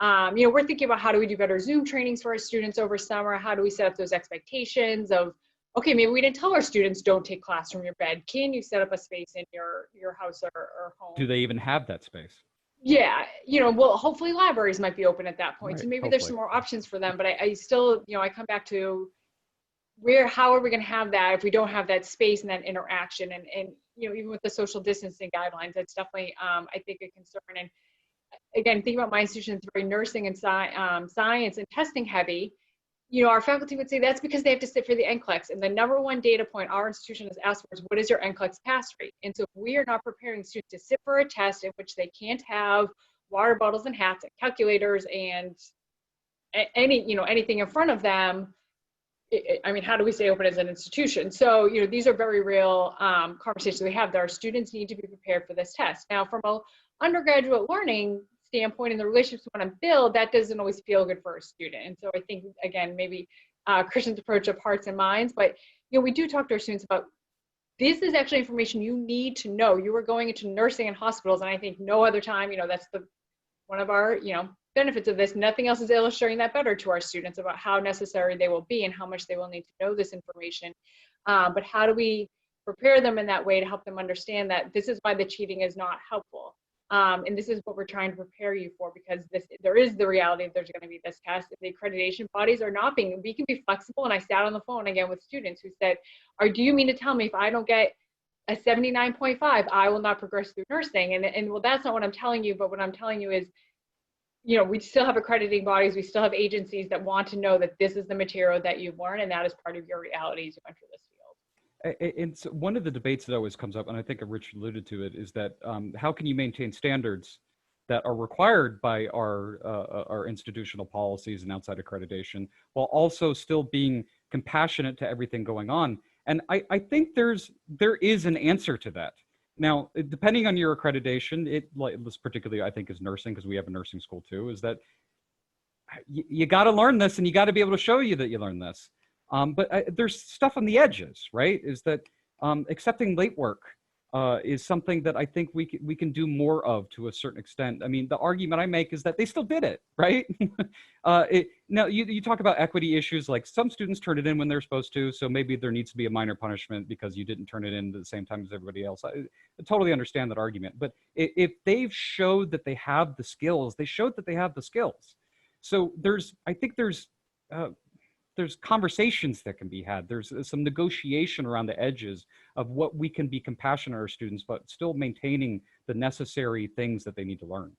We're thinking about how do we do better Zoom trainings for our students over summer? How do we set up those expectations of, okay, maybe we didn't tell our students don't take class from your bed. Can you set up a space in your house or home? Do they even have that space? Yeah, well, hopefully libraries might be open at that point. So maybe hopefully. there's some more options for them, but I still, I come back to how are we going to have that if we don't have that space and that interaction? And even with the social distancing guidelines, that's definitely, I think, a concern. And again, think about my institution, it's very nursing and science and testing heavy. Our faculty would say that's because they have to sit for the NCLEX. And the number one data point our institution has asked for is, what is your NCLEX pass rate? And so if we are not preparing students to sit for a test in which they can't have water bottles and hats and calculators and anything in front of them, how do we stay open as an institution? So, these are very real conversations we have, that our students need to be prepared for this test. Now, from an undergraduate learning standpoint and the relationships we want to build, that doesn't always feel good for a student. And so I think, again, maybe Christian's approach of hearts and minds, but we do talk to our students about, this is actually information you need to know. You are going into nursing and hospitals, and I think no other time, that's one of our benefits of this. Nothing else is illustrating that better to our students about how necessary they will be and how much they will need to know this information. But how do we prepare them in that way to help them understand that this is why the cheating is not helpful? And this is what we're trying to prepare you for, because there is the reality that there's going to be this test. If the accreditation bodies are not we can be flexible. And I sat on the phone again with students who said, do you mean to tell me if I don't get a 79.5, I will not progress through nursing? And well, that's not what I'm telling you. But what I'm telling you is, we still have accrediting bodies. We still have agencies that want to know that this is the material that you've learned, and that is part of your reality as you enter this field. And so one of the debates that always comes up, and I think Rich alluded to it, is that how can you maintain standards that are required by our institutional policies and outside accreditation, while also still being compassionate to everything going on? And I think there is an answer to that. Now, depending on your accreditation, this particularly, I think, is nursing, because we have a nursing school too, is that you got to learn this, and you got to be able to show you that you learned this. But there's stuff on the edges, right? Is that accepting late work is something that I think we can do more of to a certain extent. I mean, the argument I make is that they still did it, right? Now, you talk about equity issues, like some students turned it in when they're supposed to, so maybe there needs to be a minor punishment because you didn't turn it in at the same time as everybody else. I totally understand that argument. But if they've showed that they have the skills, they showed that they have the skills. So I think there's conversations that can be had. There's some negotiation around the edges of what we can be compassionate to our students, but still maintaining the necessary things that they need to learn.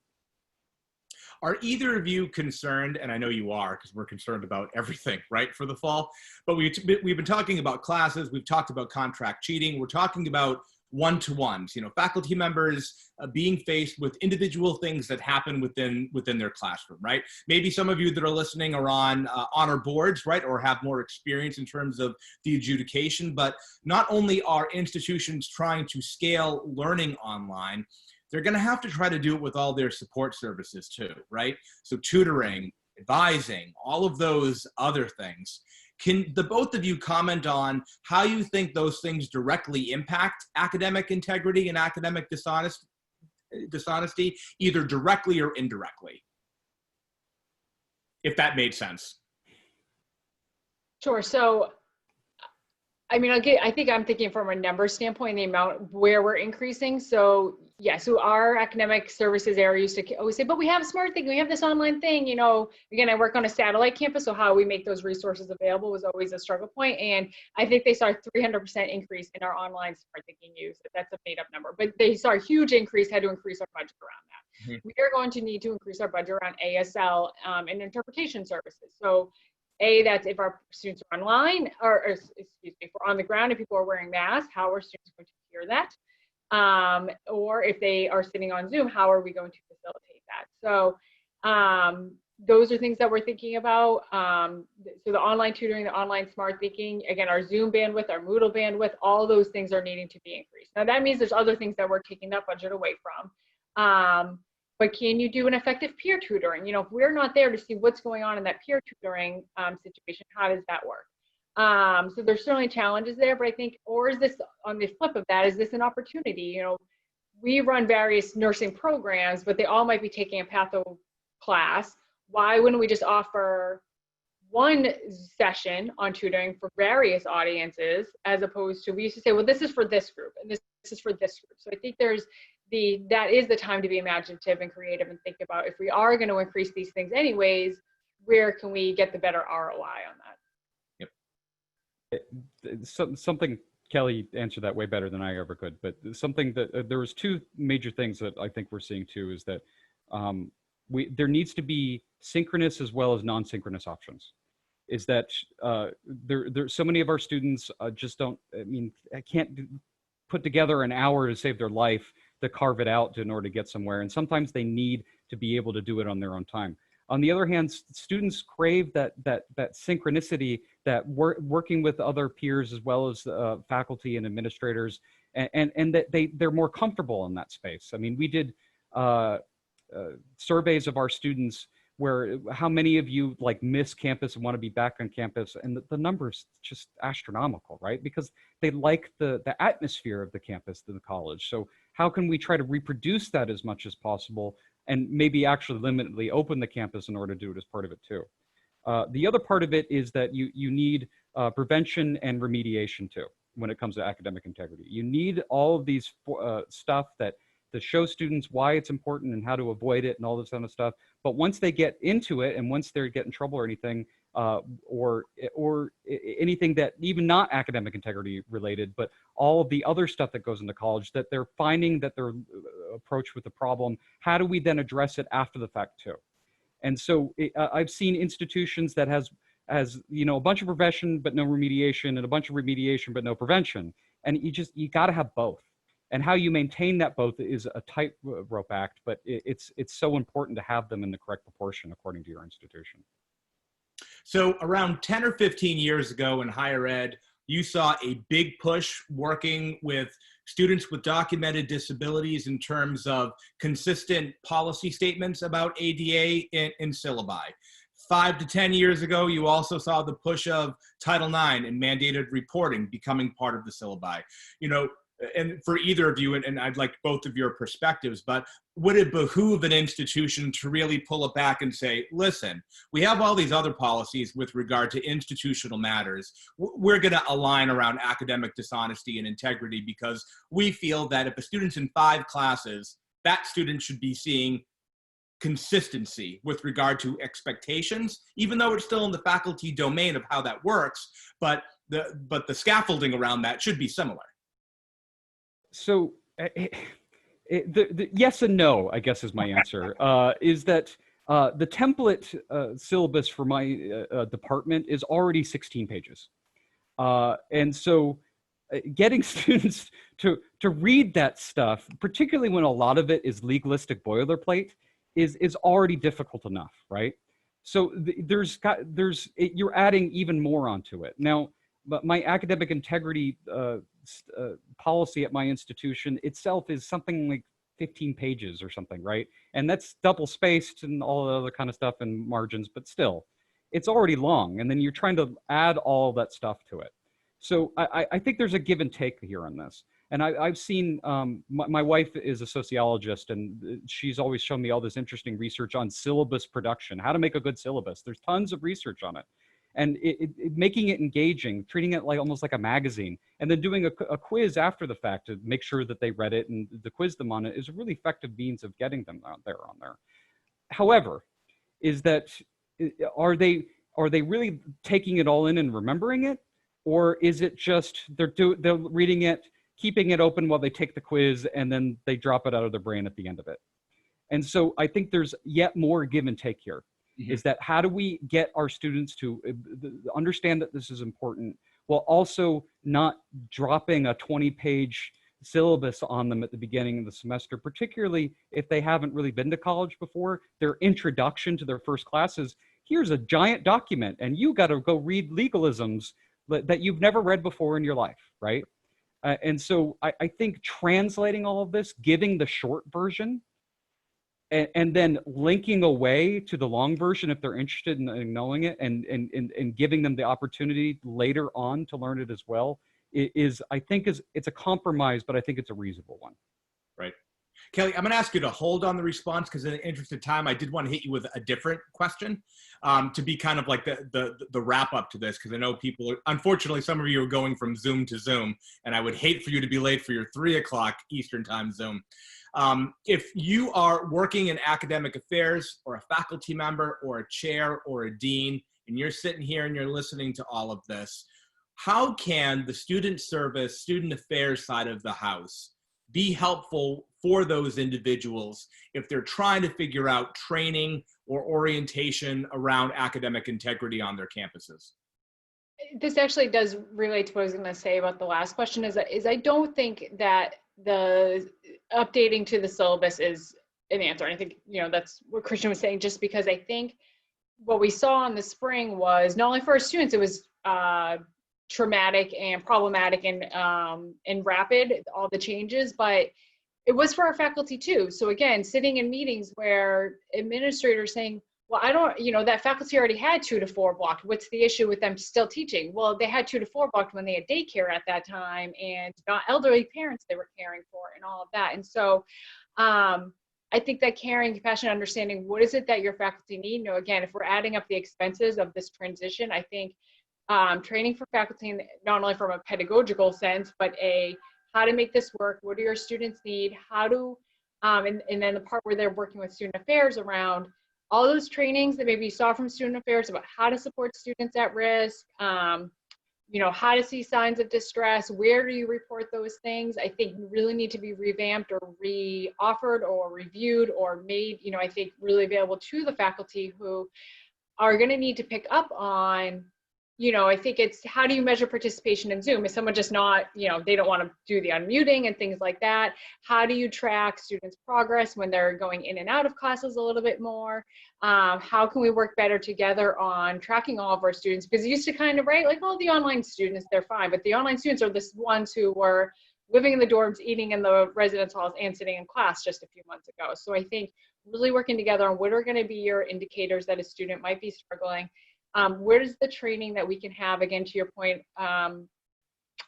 Are either of you concerned, and I know you are because we're concerned about everything, right, for the fall, but we've been talking about classes, we've talked about contract cheating, we're talking about one-to-ones, faculty members being faced with individual things that happen within their classroom, right? Maybe some of you that are listening are on honor boards, right, or have more experience in terms of the adjudication, but not only are institutions trying to scale learning online, they're going to have to try to do it with all their support services too, right? So tutoring, advising, all of those other things. Can the both of you comment on how you think those things directly impact academic integrity and academic dishonesty, either directly or indirectly? If that made sense. Sure. So I mean, I think I'm thinking from a number standpoint, the amount where we're increasing. So yeah, so our academic services area used to always say, but we have a smart thing, we have this online thing, you know, again, I work on a satellite campus, so how we make those resources available was always a struggle point. And I think they saw a 300% increase in our online smart thinking use. That's a made up number, but they saw a huge increase, had to increase our budget around that. Mhm. We are going to need to increase our budget around ASL and interpretation services. So that's if our students are online, or excuse me, if we're on the ground and people are wearing masks, how are students going to hear that? Or if they are sitting on Zoom, how are we going to facilitate that? So those are things that we're thinking about. So the online tutoring, the online smart thinking, again, our Zoom bandwidth, our Moodle bandwidth, all those things are needing to be increased. Now that means there's other things that we're taking that budget away from. But can you do an effective peer tutoring? You know, if we're not there to see what's going on in that peer tutoring situation, how does that work? So there's certainly challenges there, but I think, or is this, on the flip of that, is this an opportunity? You know, we run various nursing programs, but they all might be taking a patho class. Why wouldn't we just offer one session on tutoring for various audiences, as opposed to, we used to say, well, this is for this group and this is for this group. So I think that is the time to be imaginative and creative and think about, if we are going to increase these things anyways, where can we get the better ROI on that? Yep. Something, Kelly answered that way better than I ever could, but something that there was two major things that I think we're seeing too, is that there needs to be synchronous as well as non-synchronous options. Is that so many of our students just don't, I can't put together an hour to save their life to carve it out in order to get somewhere. And sometimes they need to be able to do it on their own time. On the other hand, students crave that synchronicity, that working with other peers as well as faculty and administrators, and that they're more comfortable in that space. I mean, we did surveys of our students where how many of you like miss campus and want to be back on campus, and the number's just astronomical, right? Because they like the atmosphere of the campus, the college. So how can we try to reproduce that as much as possible, and maybe actually limitedly open the campus in order to do it as part of it too? The other part of it is that you need prevention and remediation too when it comes to academic integrity. You need all of these stuff that show students why it's important and how to avoid it and all this kind of stuff. But once they get into it, and once they get in trouble or anything, or anything that even not academic integrity related, but all of the other stuff that goes into college, that they're finding that they're approached with the problem, how do we then address it after the fact too? And so I've seen institutions that has you know, a bunch of prevention but no remediation, and a bunch of remediation but no prevention. And you got to have both. And how you maintain that both is a tightrope act, but it's so important to have them in the correct proportion according to your institution. So around 10 or 15 years ago in higher ed, you saw a big push working with students with documented disabilities in terms of consistent policy statements about ADA in syllabi. 5 to 10 years ago, you also saw the push of Title IX and mandated reporting becoming part of the syllabi. You know, and for either of you, and I'd like both of your perspectives, but would it behoove an institution to really pull it back and say, listen, we have all these other policies with regard to institutional matters. We're going to align around academic dishonesty and integrity, because we feel that if a student's in 5 classes, that student should be seeing consistency with regard to expectations, even though it's still in the faculty domain of how that works, but the scaffolding around that should be similar. So the yes and no, I guess, is my answer. Is that the template syllabus for my department is already 16 pages. And so getting students to read that stuff, particularly when a lot of it is legalistic boilerplate, is already difficult enough, right? So you're adding even more onto it. Now, but my academic integrity policy at my institution itself is something like 15 pages or something, right? And that's double spaced and all the other kind of stuff and margins, but still, it's already long. And then you're trying to add all that stuff to it. So I think there's a give and take here on this. And I've seen, my wife is a sociologist, and she's always shown me all this interesting research on syllabus production, how to make a good syllabus. There's tons of research on it. and making it engaging, treating it like almost like a magazine, and then doing a quiz after the fact to make sure that they read it and to quiz them on it is a really effective means of getting them out there on there. However, is that are they really taking it all in and remembering it, or is it just they're reading it, keeping it open while they take the quiz, and then they drop it out of their brain at the end of it? And so I think there's yet more give and take here. Is that how do we get our students to understand that this is important while also not dropping a 20-page syllabus on them at the beginning of the semester, particularly if they haven't really been to college before. Their introduction to their first classes, here's a giant document and you got to go read legalisms that you've never read before in your life, right? And so I think translating all of this, giving the short version, and then linking away to the long version if they're interested in knowing it, and giving them the opportunity later on to learn it as well, it's a compromise, but I think it's a reasonable one. Right. Kelly, I'm going to ask you to hold on the response because in the interest of time, I did want to hit you with a different question to be kind of like the wrap up to this, because I know people, unfortunately, some of you are going from Zoom to Zoom, and I would hate for you to be late for your 3 o'clock Eastern time Zoom. If you are working in academic affairs or a faculty member or a chair or a dean, and you're sitting here and you're listening to all of this, how can the student service, student affairs side of the house be helpful for those individuals if they're trying to figure out training or orientation around academic integrity on their campuses? This actually does relate to what I was going to say about the last question, is I don't think that the updating to the syllabus is an answer. And I think, that's what Christian was saying, just because I think what we saw in the spring was not only for our students, it was traumatic and problematic and rapid, all the changes, but it was for our faculty too. So again, sitting in meetings where administrators saying, well, I don't, that faculty already had 2 to 4 blocked. What's the issue with them still teaching? Well, they had 2 to 4 blocked when they had daycare at that time, and not elderly parents they were caring for and all of that. And so I think that caring, compassion, understanding, what is it that your faculty need? Again, if we're adding up the expenses of this transition, I think training for faculty, not only from a pedagogical sense, but how to make this work, what do your students need, how to, and then the part where they're working with student affairs around all those trainings that maybe you saw from student affairs about how to support students at risk, how to see signs of distress, where do you report those things, I think really need to be revamped or re-offered or reviewed or made, I think really available to the faculty who are going to need to pick up on, I think it's how do you measure participation in Zoom? Is someone just not, they don't want to do the unmuting and things like that? How do you track students' progress when they're going in and out of classes a little bit more? How can we work better together on tracking all of our students? Because it used to kind of, right, like all the online students, they're fine, but the online students are the ones who were living in the dorms, eating in the residence halls, and sitting in class just a few months ago. So I think really working together on what are going to be your indicators that a student might be struggling. Where's the training that we can have, again, to your point,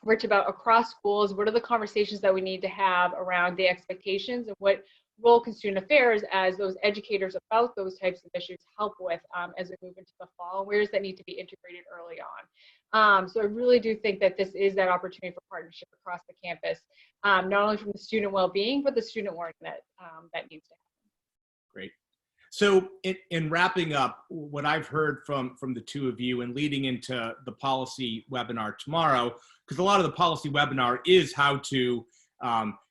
Rich, about across schools? What are the conversations that we need to have around the expectations, and what role can student affairs as those educators about those types of issues help with as we move into the fall? Where does that need to be integrated early on? So I really do think that this is that opportunity for partnership across the campus, not only from the student well-being, but the student learning that needs to happen. Great. So in wrapping up, what I've heard from the two of you and leading into the policy webinar tomorrow, because a lot of the policy webinar is how to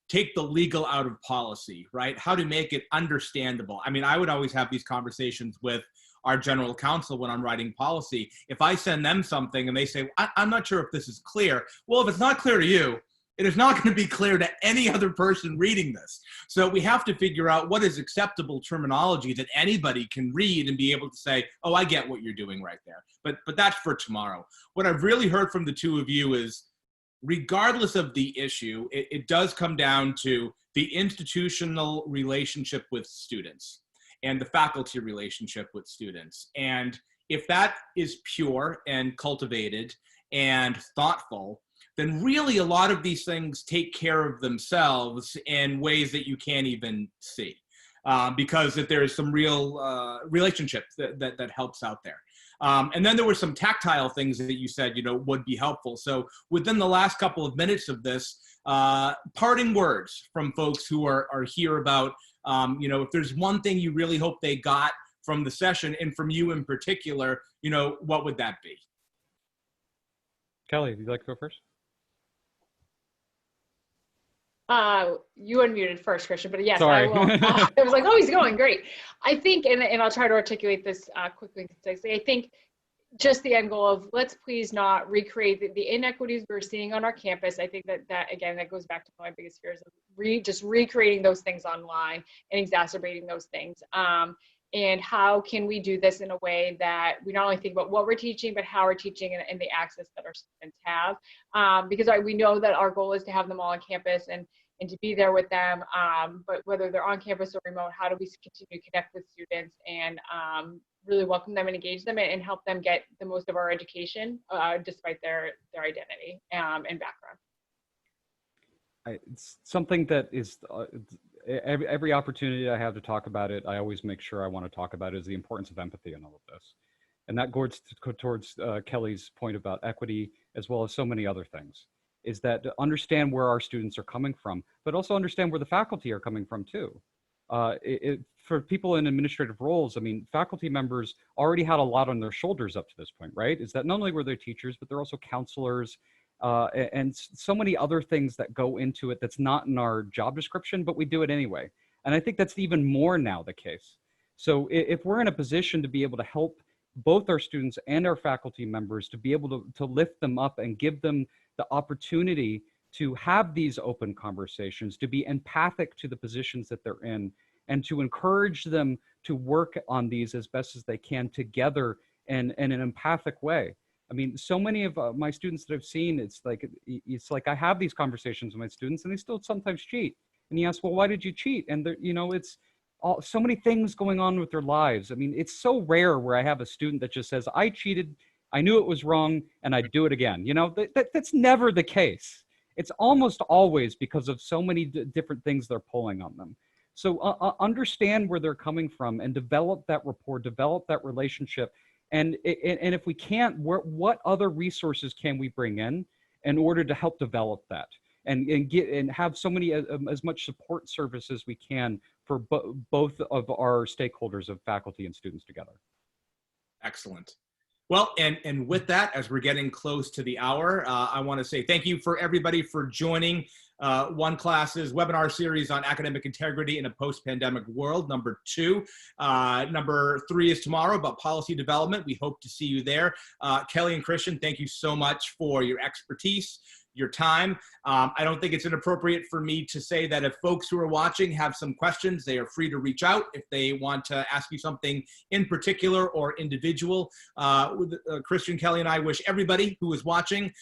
take the legal out of policy, right? How to make it understandable. I mean, I would always have these conversations with our general counsel when I'm writing policy. If I send them something and they say, I'm not sure if this is clear. Well, if it's not clear to you, it is not going to be clear to any other person reading this. So we have to figure out what is acceptable terminology that anybody can read and be able to say, oh, I get what you're doing right there. But that's for tomorrow. What I've really heard from the two of you is, regardless of the issue, it does come down to the institutional relationship with students and the faculty relationship with students. And if that is pure and cultivated and thoughtful, then really a lot of these things take care of themselves in ways that you can't even see, because if there is some real relationship that helps out there. And then there were some tactile things that you said, would be helpful. So within the last couple of minutes of this, parting words from folks who are here about, if there's one thing you really hope they got from the session and from you in particular, what would that be? Kelly, would you like to go first? You unmuted first, Christian, but yes, Sorry. I will. I was like, oh, he's going, great. I think, and I'll try to articulate this quickly and concisely. I think just the end goal of let's please not recreate the inequities we're seeing on our campus. I think that again, that goes back to my biggest fears of just recreating those things online and exacerbating those things. And how can we do this in a way that we not only think about what we're teaching, but how we're teaching and the access that our students have. Because we know that our goal is to have them all on campus and to be there with them. But whether they're on campus or remote, how do we continue to connect with students and really welcome them and engage them and help them get the most of our education despite their identity and background. It's something that is every opportunity I have to talk about it, I always make sure I want to talk about it, is the importance of empathy in all of this. And that goes towards Kelly's point about equity, as well as so many other things, is that to understand where our students are coming from, but also understand where the faculty are coming from too. For people in administrative roles, I mean, faculty members already had a lot on their shoulders up to this point, right? Is that not only were they teachers, but they're also counselors, and so many other things that go into it that's not in our job description, but we do it anyway. And I think that's even more now the case. So if we're in a position to be able to help both our students and our faculty members to be able to lift them up and give them the opportunity to have these open conversations, to be empathic to the positions that they're in, and to encourage them to work on these as best as they can together in an empathic way. I mean, so many of my students that I've seen, it's like I have these conversations with my students and they still sometimes cheat. And you ask, well, why did you cheat? And it's so many things going on with their lives. I mean, it's so rare where I have a student that just says, I cheated, I knew it was wrong, and I'd do it again. That's never the case. It's almost always because of so many different things they're pulling on them. So understand where they're coming from and develop that rapport, develop that relationship. And if we can't, what other resources can we bring in order to help develop that and have so many as much support service as we can for both of our stakeholders of faculty and students together. Excellent. Well, and with that, as we're getting close to the hour, I want to say thank you for everybody for joining OneClass's webinar series on academic integrity in a post-pandemic world, number 2. Number 3 is tomorrow about policy development. We hope to see you there. Kelly and Christian, thank you so much for your expertise, your time. I don't think it's inappropriate for me to say that if folks who are watching have some questions, they are free to reach out if they want to ask you something in particular or individual. Christian, Kelly, and I wish everybody who is watching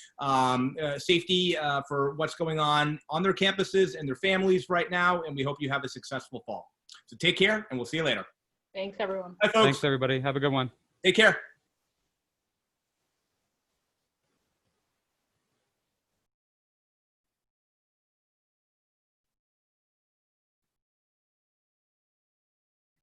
safety for what's going on their campuses and their families right now, and we hope you have a successful fall. So take care, and we'll see you later. Thanks, everyone. Bye, folks. Thanks, everybody. Have a good one. Take care.